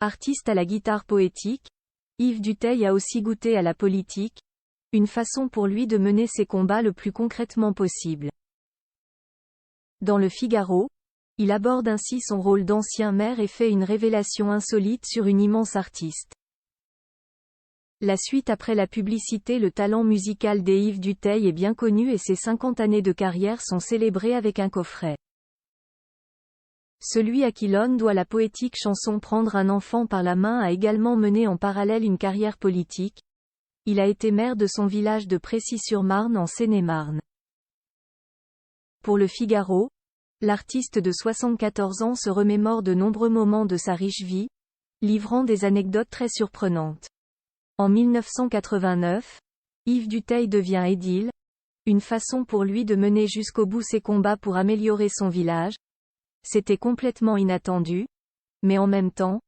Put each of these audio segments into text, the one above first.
Artiste à la guitare poétique, Yves Dutheil a aussi goûté à la politique, une façon pour lui de mener ses combats le plus concrètement possible. Dans Le Figaro, il aborde ainsi son rôle d'ancien maire et fait une révélation insolite sur une immense artiste. La suite après la publicité. Le talent musical d'Yves Dutheil est bien connu et ses 50 années de carrière sont célébrées avec un coffret. Celui à qui l'on doit la poétique chanson Prendre un enfant par la main a également mené en parallèle une carrière politique. Il a été maire de son village de Précy-sur-Marne en Seine-et-Marne. Pour Le Figaro, l'artiste de 74 ans se remémore de nombreux moments de sa riche vie, livrant des anecdotes très surprenantes. En 1989, Yves Dutheil devient édile, une façon pour lui de mener jusqu'au bout ses combats pour améliorer son village. C'était complètement inattendu, mais en même temps,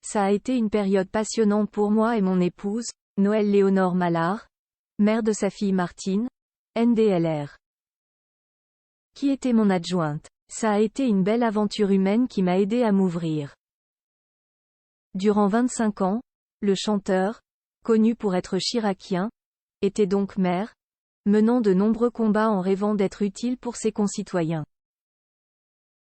ça a été une période passionnante pour moi et mon épouse, Noëlle Léonore Mallard, mère de sa fille Martine, NDLR. Qui était mon adjointe. Ça a été une belle aventure humaine qui m'a aidé à m'ouvrir. Durant 25 ans, le chanteur, connu pour être chiracien, était donc maire, menant de nombreux combats en rêvant d'être utile pour ses concitoyens.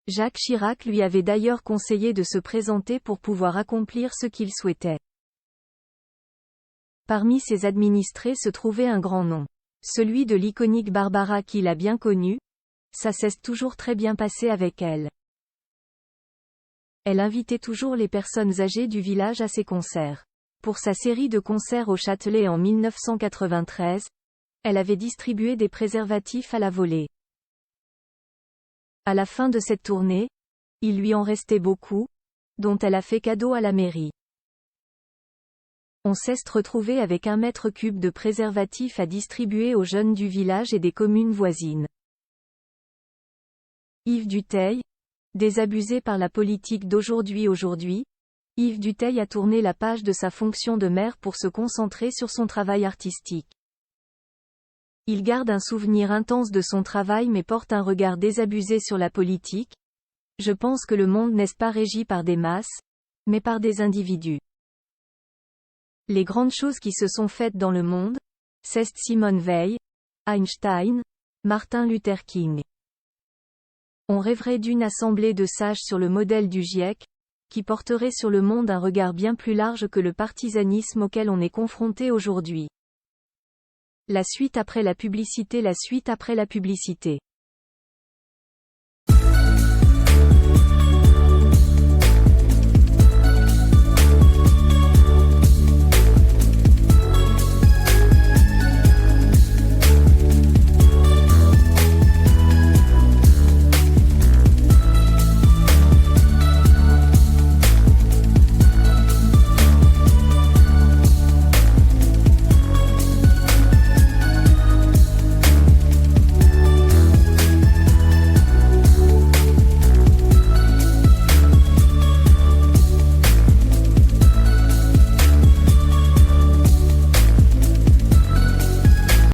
Jacques Chirac lui avait d'ailleurs conseillé de se présenter pour pouvoir accomplir ce qu'il souhaitait. Parmi ses administrés se trouvait un grand nom. Celui de l'iconique Barbara qu'il a bien connue. Ça s'est toujours très bien passé avec elle. Elle invitait toujours les personnes âgées du village à ses concerts. Pour sa série de concerts au Châtelet en 1993, elle avait distribué des préservatifs à la volée. À la fin de cette tournée, il lui en restait beaucoup, dont elle a fait cadeau à la mairie. On s'est retrouvé avec 1 mètre cube de préservatifs à distribuer aux jeunes du village et des communes voisines. Yves Dutheil, désabusé par la politique d'aujourd'hui. Yves Dutheil a tourné la page de sa fonction de maire pour se concentrer sur son travail artistique. Il garde un souvenir intense de son travail mais porte un regard désabusé sur la politique. Je pense que le monde n'est pas régi par des masses, mais par des individus. Les grandes choses qui se sont faites dans le monde, c'est Simone Veil, Einstein, Martin Luther King. On rêverait d'une assemblée de sages sur le modèle du GIEC, qui porterait sur le monde un regard bien plus large que le partisanisme auquel on est confronté aujourd'hui. La suite après la publicité.